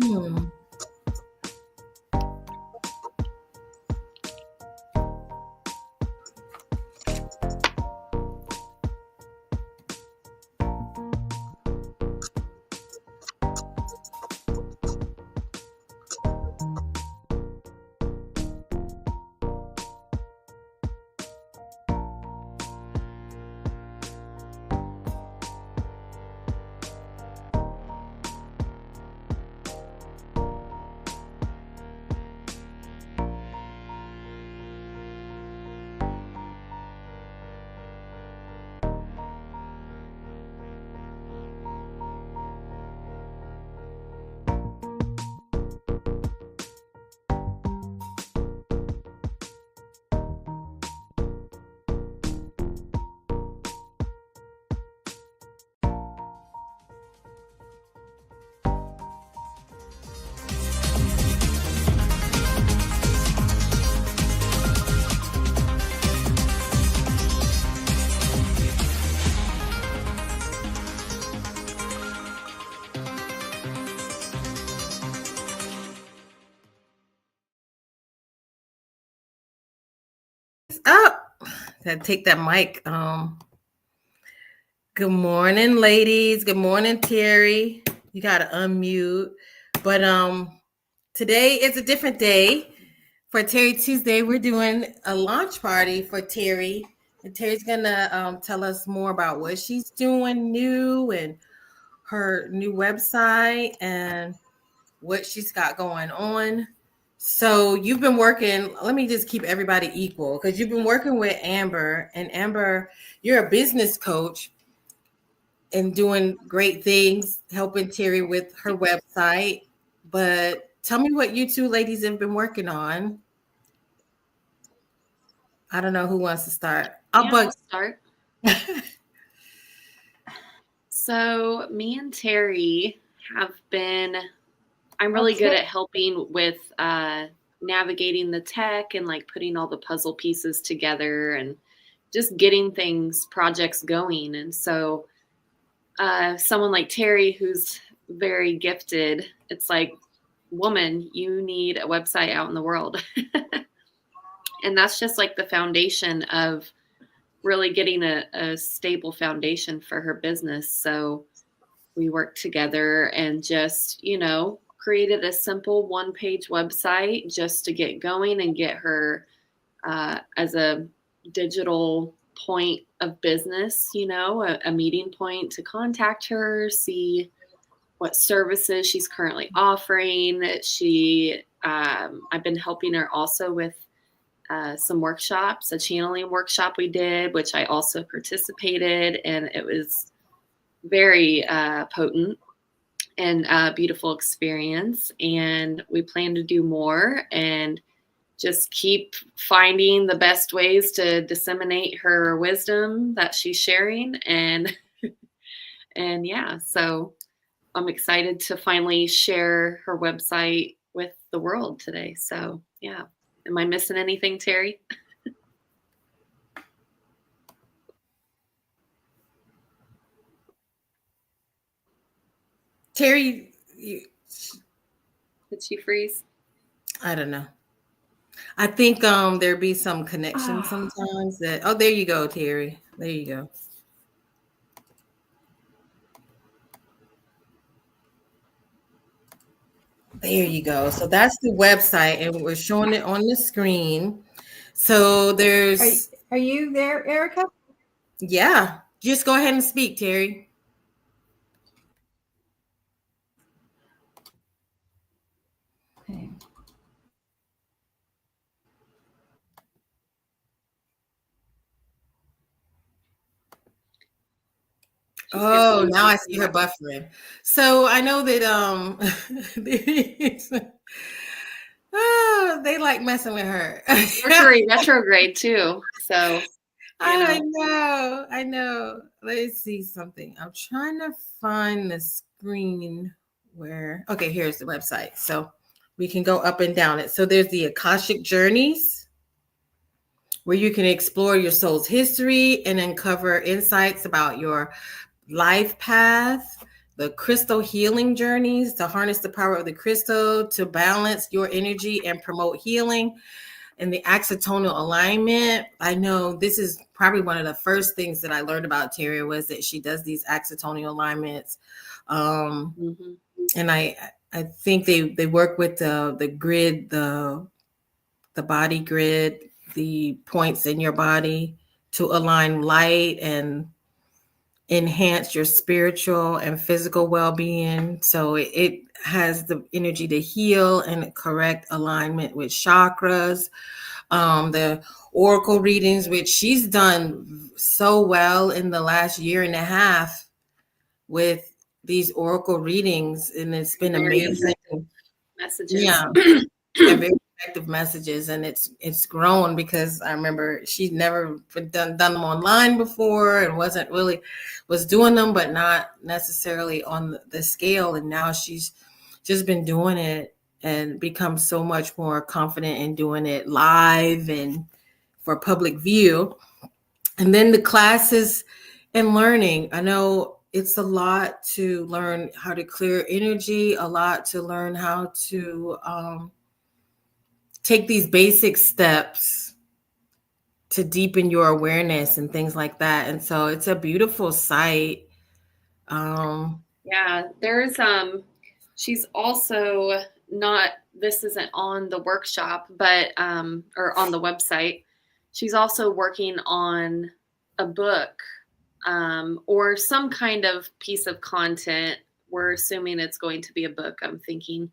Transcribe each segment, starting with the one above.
Hmm. Oh, gotta take that mic. Good morning, ladies. Good morning, Terry. You gotta unmute. But today is a different day. For Terry Tuesday, we're doing a launch party for Terri. And Terry's gonna tell us more about what she's doing new and her new website and what she's got going on. So you've been working, let me just keep everybody equal because you've been working with Amber, and Amber, you're a business coach and doing great things, helping Terri with her website. But tell me what you two ladies have been working on. I don't know who wants to start. I'll start. So me and Terri have been, I'm really good at helping with navigating the tech and like putting all the puzzle pieces together and just getting projects going. And so someone like Terri, who's very gifted, it's like, woman, you need a website out in the world. And that's just like the foundation of really getting a stable foundation for her business. So we worked together and just, created a simple one-page website just to get going and get her as a digital point of business, a meeting point to contact her, see what services she's currently offering. I've been helping her also with some workshops, a channeling workshop we did, which I also participated, and it was very potent and a beautiful experience. And we plan to do more and just keep finding the best ways to disseminate her wisdom that she's sharing. And yeah, so I'm excited to finally share her website with the world today. So yeah. Am I missing anything, Terri? Terri, Did she freeze? I don't know. I think there be some connection sometimes that, oh, there you go, Terri. There you go. There you go. So that's the website, and we're showing it on the screen. So there's. Are you there, Erica? Yeah. Just go ahead and speak, Terri. Okay. Oh, now I see her buffering. So I know that they like messing with her. Mercury retrograde too. So I know. Let's see something. I'm trying to find the screen where, okay, here's the website. So we can go up and down it. So there's the Akashic Journeys, where you can explore your soul's history and uncover insights about your life path. the crystal healing journeys to harness the power of the crystal to balance your energy and promote healing. And the accitonal alignment, I know this is probably one of the first things that I learned about Terri was that she does these accitonal alignments. Mm-hmm. And I think they work with the grid, the body grid, the points in your body to align light and enhance your spiritual and physical well-being. So it has the energy to heal and correct alignment with chakras. The oracle readings, which she's done so well in the last year and a half with these oracle readings, and it's been Very amazing. Messages. Yeah. Very effective messages, and it's grown because I remember she'd never done them online before and was doing them, but not necessarily on the scale. And now she's just been doing it and become so much more confident in doing it live and for public view. And then the classes and learning. I know it's a lot to learn how to clear energy, a lot to learn how to take these basic steps to deepen your awareness and things like that. And so it's a beautiful site. Yeah, there's she's also not, this isn't on the workshop, but or on the website. She's also working on a book or some kind of piece of content. We're assuming it's going to be a book, I'm thinking.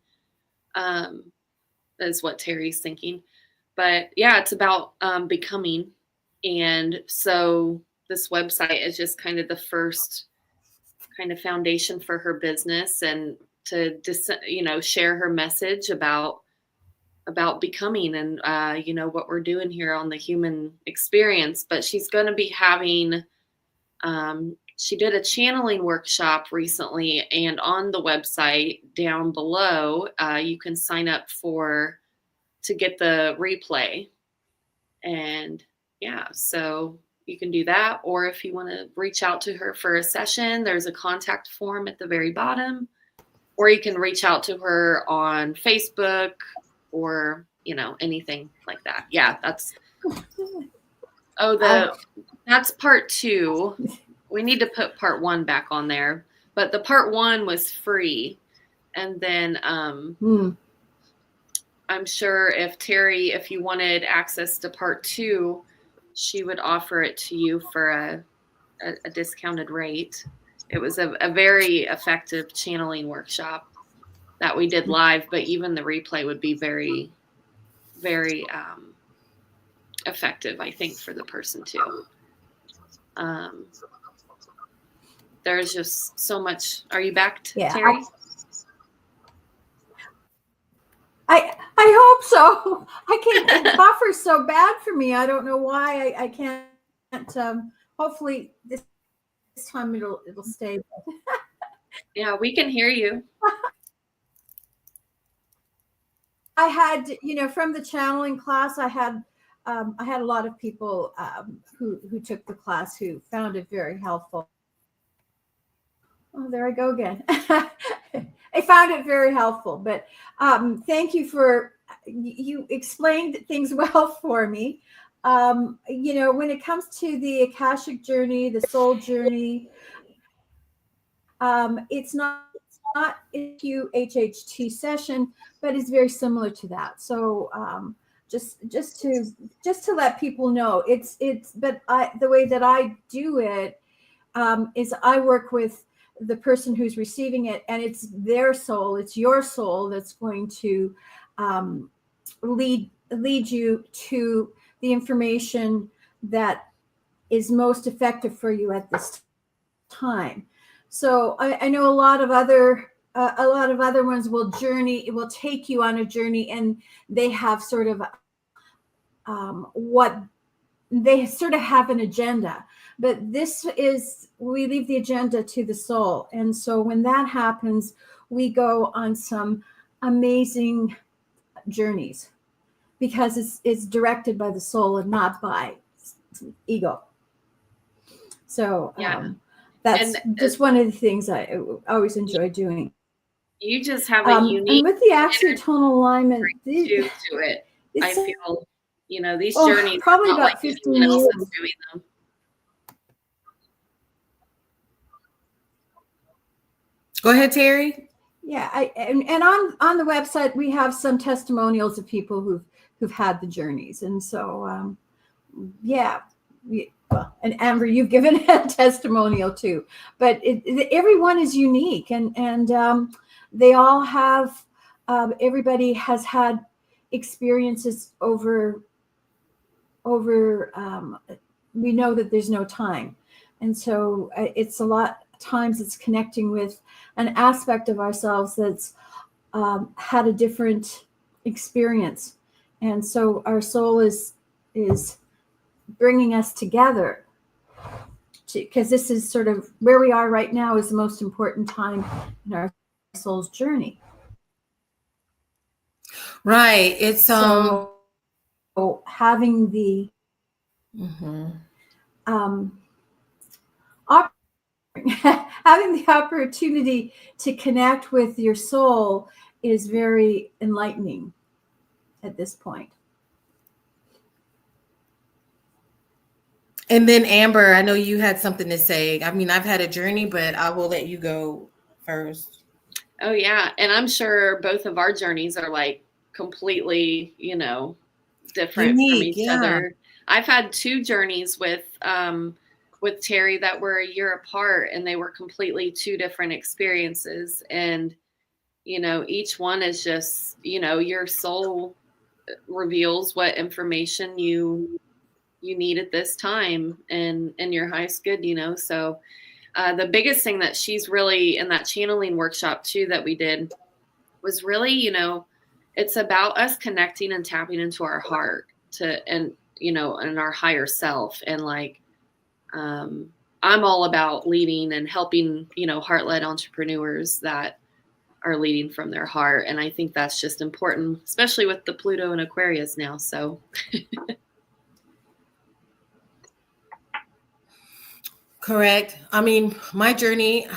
Is what Terri's thinking. But yeah, it's about becoming. And so this website is just kind of the first kind of foundation for her business, and to share her message about becoming and what we're doing here on the human experience. But she's going to be having she did a channeling workshop recently, and on the website down below you can sign up to get the replay. And yeah, so you can do that. Or if you want to reach out to her for a session, there's a contact form at the very bottom. Or you can reach out to her on Facebook or, anything like that. Yeah, that's that's part 2. We need to put part 1 back on there. But the part 1 was free. And then I'm sure if Terri, if you wanted access to part 2, she would offer it to you for a discounted rate. It was a very effective channeling workshop that we did live, but even the replay would be very, very effective, I think, for the person too. There's just so much. Are you back, Terri? I hope so. I can't. The buffer's so bad for me. I don't know why I can't. Hopefully this time it'll stay. Yeah, we can hear you. I had, from the channeling class, I had a lot of people who took the class who found it very helpful. Oh, there I go again. I found it very helpful, but thank you you explained things well for me. When it comes to the Akashic journey, the soul journey, it's not a QHHT session, but it's very similar to that. So just to let people know, but the way that I do it is I work with the person who's receiving it, and it's their soul, it's your soul that's going to lead you to the information that is most effective for you at this time. So I know a lot of other ones will take you on a journey, and they have sort of they sort of have an agenda. But we leave the agenda to the soul. And so when that happens, we go on some amazing journeys because it's directed by the soul and not by ego. So that's And just one of the things I always enjoy doing. you just have a And unique with the axiotonal alignment, to it. I it's feel, these journeys, probably not like about 15 anyone else years. is doing them. Go ahead, Terri. Yeah, and on the website we have some testimonials of people who've had the journeys, and so yeah, well, and Amber, you've given a testimonial too, but everyone is unique, and they all have everybody has had experiences over we know that there's no time, and so it's a lot times it's connecting with an aspect of ourselves that's had a different experience, and so our soul is bringing us together, because this is sort of where we are right now is the most important time in our soul's journey. Right. It's so having the having the opportunity to connect with your soul is very enlightening at this point. And then Amber, I know you had something to say. I mean, I've had a journey, but I will let you go first. Oh yeah, and I'm sure both of our journeys are like completely, different from Unique, each yeah. other. I've had 2 journeys with Terri that were a year apart, and they were completely 2 different experiences. And each one is just, your soul reveals what information you need at this time and your highest good. So the biggest thing that she's really in that channeling workshop too that we did was really, it's about us connecting and tapping into our heart and our higher self. And like, I'm all about leading and helping, heart-led entrepreneurs that are leading from their heart. And I think that's just important, especially with the Pluto and Aquarius now. So Correct. I mean, my journey,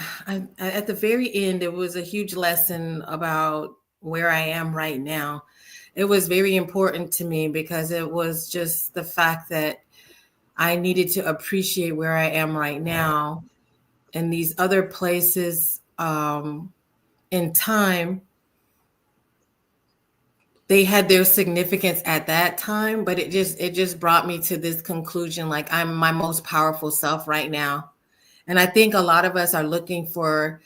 at the very end, it was a huge lesson about where I am right now. It was very important to me because it was just the fact that I needed to appreciate where I am right now, and these other places in time, they had their significance at that time, but it just brought me to this conclusion, like I'm my most powerful self right now. And I think a lot of us are looking for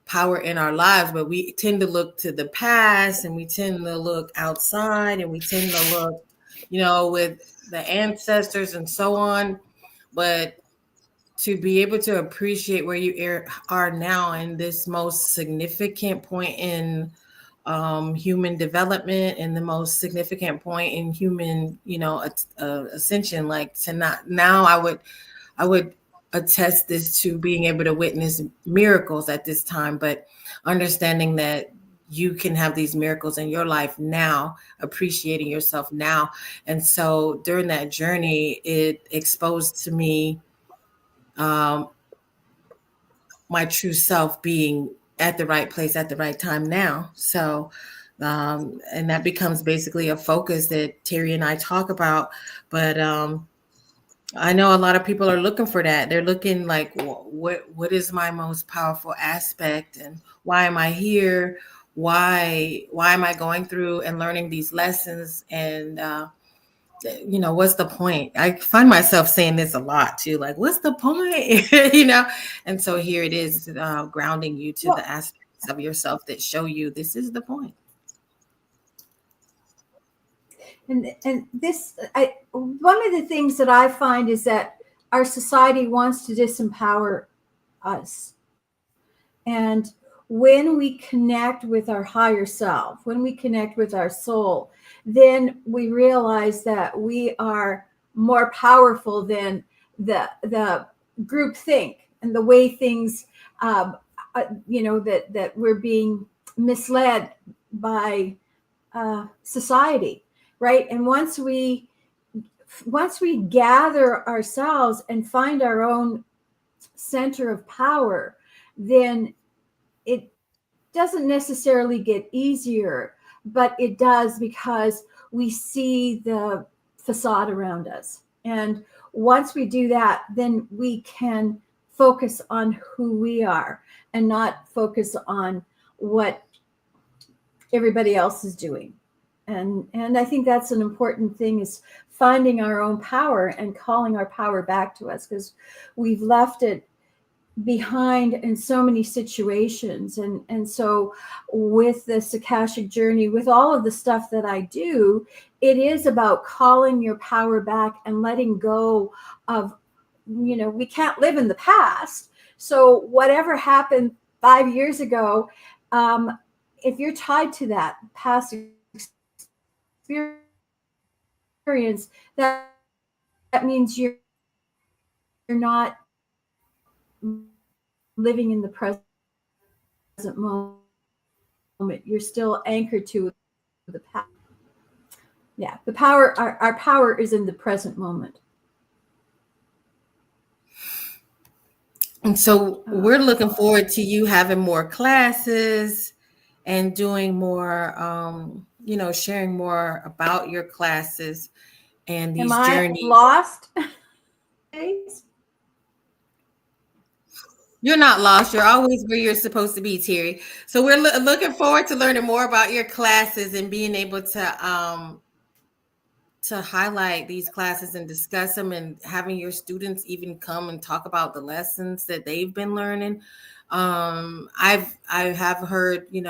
power in our lives, but we tend to look to the past, and we tend to look outside, and we tend to look, with the ancestors and so on. But to be able to appreciate where you are now in this most significant point in human development, and the most significant point in human, ascension, like to not now, I would attest this to being able to witness miracles at this time, but understanding that you can have these miracles in your life now, appreciating yourself now. And so during that journey, it exposed to me my true self being at the right place at the right time now. So and that becomes basically a focus that Terri and I talk about. But I know a lot of people are looking for that. They're looking like, what is my most powerful aspect, and why am I here? Why am I going through and learning these lessons? And what's the point? I find myself saying this a lot too, like, what's the point? And so here it is, grounding you to the aspects of yourself that show you this is the point. And this, one of the things that I find is that our society wants to disempower us. And when we connect with our higher self, when we connect with our soul, then we realize that we are more powerful than the group think and the way things, that we're being misled by society, right? And once we gather ourselves and find our own center of power, then it doesn't necessarily get easier, but it does, because we see the facade around us. And once we do that, then we can focus on who we are and not focus on what everybody else is doing. And I think that's an important thing, is finding our own power and calling our power back to us, because we've left it behind in so many situations. And so with this Akashic journey, with all of the stuff that I do, it is about calling your power back and letting go of, we can't live in the past. So whatever happened 5 years ago, if you're tied to that past experience, that means you're not living in the present moment. You're still anchored to the past. Yeah, the power, our power is in the present moment. And so we're looking forward to you having more classes and doing more, sharing more about your classes and these journeys. Am I lost? You're not lost. You're always where you're supposed to be, Terri. So we're looking forward to learning more about your classes and being able to highlight these classes and discuss them, and having your students even come and talk about the lessons that they've been learning. I have heard, a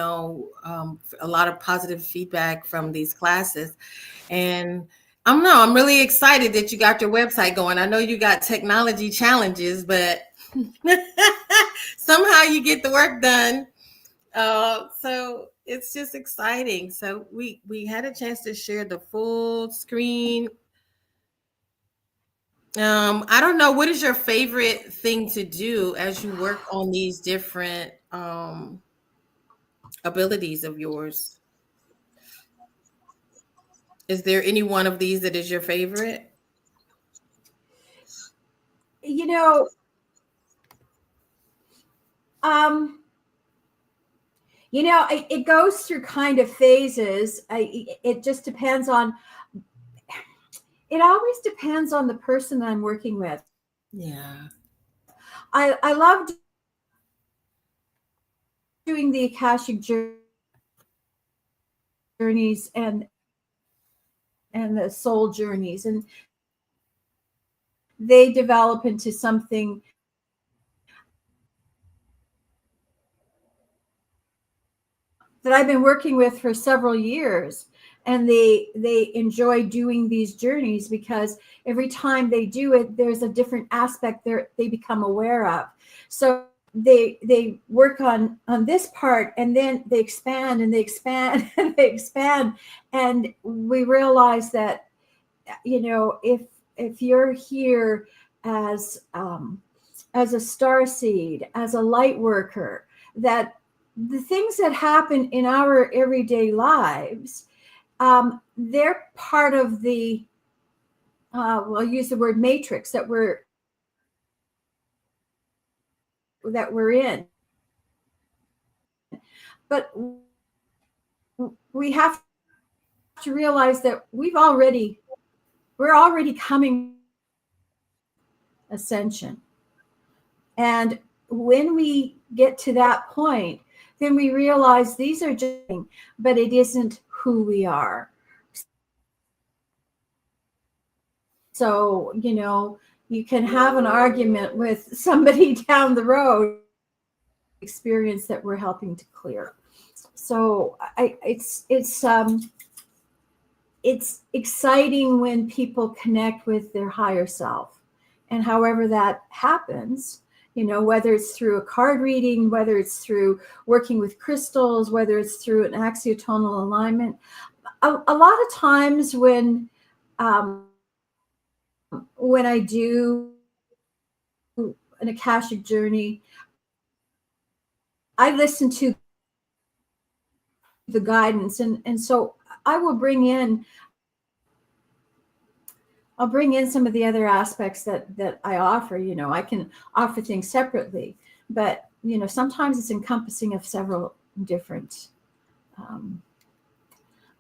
lot of positive feedback from these classes, and I'm really excited that you got your website going. I know you got technology challenges, but somehow you get the work done. So it's just exciting. So we had a chance to share the full screen. I don't know, what is your favorite thing to do as you work on these different abilities of yours? Is there any one of these that is your favorite? Um, it goes through kind of phases. It just depends on, it always depends on the person that I'm working with. Yeah. I love doing the Akashic journeys and the soul journeys, and they develop into something that I've been working with for several years, and they enjoy doing these journeys, because every time they do it, there's a different aspect they become aware of. So they work on this part, and then they expand and they expand and they expand, and we realize that, if you're here as a star seed, as a light worker, that the things that happen in our everyday lives, they're part of the, I'll use the word matrix that we're in. But we have to realize that we're already coming ascension. And when we get to that point, then we realize these are just, but it isn't who we are. So, you can have an argument with somebody down the road, experience that we're helping to clear. So it's exciting when people connect with their higher self, and however that happens, whether it's through a card reading, whether it's through working with crystals, whether it's through an axiotonal alignment. A lot of times when I do an Akashic journey, I listen to the guidance, and so I will bring in I'll bring in some of the other aspects that I offer. I can offer things separately, but sometimes it's encompassing of different um,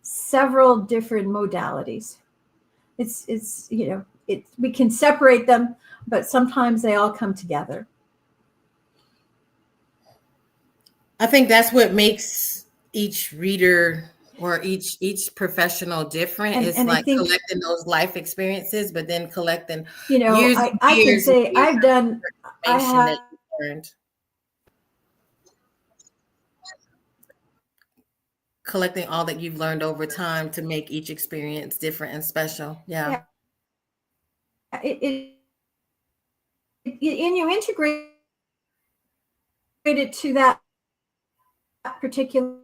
several different modalities. It's we can separate them, but sometimes they all come together. I think that's what makes each reader or each professional different. It's And I like think, collecting those life experiences, but then collecting I can years say I've done, I information that have, you learned. Collecting all that you've learned over time to make each experience different and special. Yeah. and you integrate it to that particular.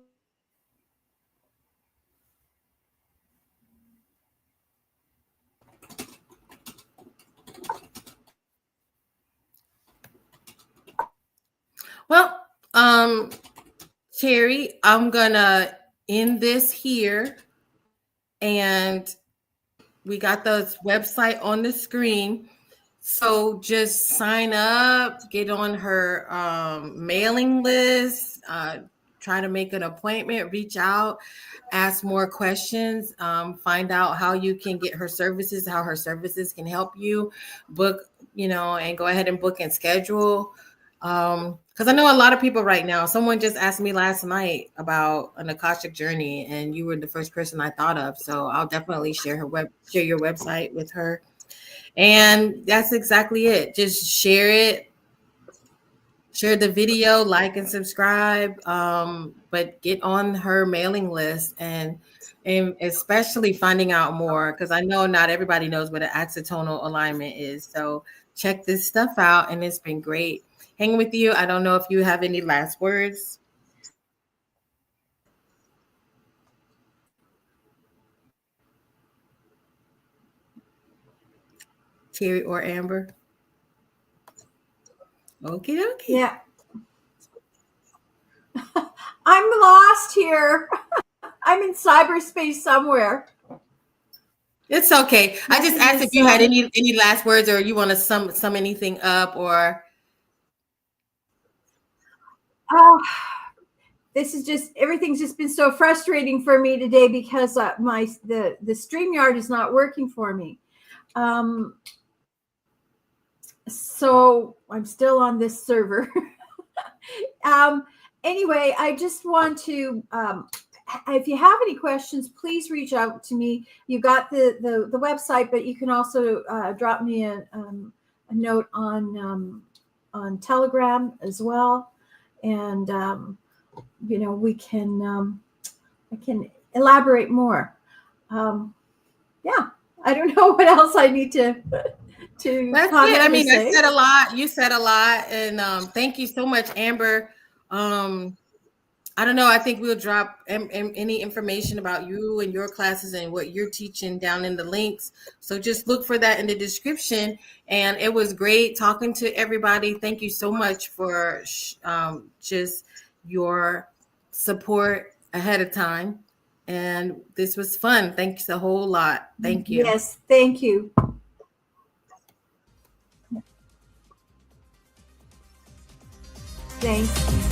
Well, Terri, I'm gonna end this here, and we got the website on the screen. So just sign up, get on her mailing list, try to make an appointment, reach out, ask more questions, find out how you can get her services, how her services can help you book, and go ahead and book and schedule. Because I know a lot of people right now. Someone just asked me last night about an Akashic journey, and you were the first person I thought of. So I'll definitely share your website with her. And that's exactly it. Just share it, share the video, like and subscribe. But get on her mailing list and especially finding out more, because I know not everybody knows what an accitonal alignment is. So check this stuff out, and it's been great hanging with you. I don't know if you have any last words. Terri or Amber? Okay. Yeah. I'm lost here. I'm in cyberspace somewhere. It's okay. I just asked if you had any last words, or you want to sum anything up, or Oh, this is just, everything's just been so frustrating for me today because the StreamYard is not working for me. So I'm still on this server. Anyway, I just want to, if you have any questions, please reach out to me. You got the website, but you can also drop me a note on Telegram as well, and we can I can elaborate more. Yeah, I don't know what else I need to. That's it. I mean, I said a lot. You said a lot, and thank you so much, Amber. I don't know. I think we'll drop any information about you and your classes and what you're teaching down in the links. So just look for that in the description. And it was great talking to everybody. Thank you so much for just your support ahead of time. And this was fun. Thanks a whole lot. Thank you. Yes, thank you. Thanks.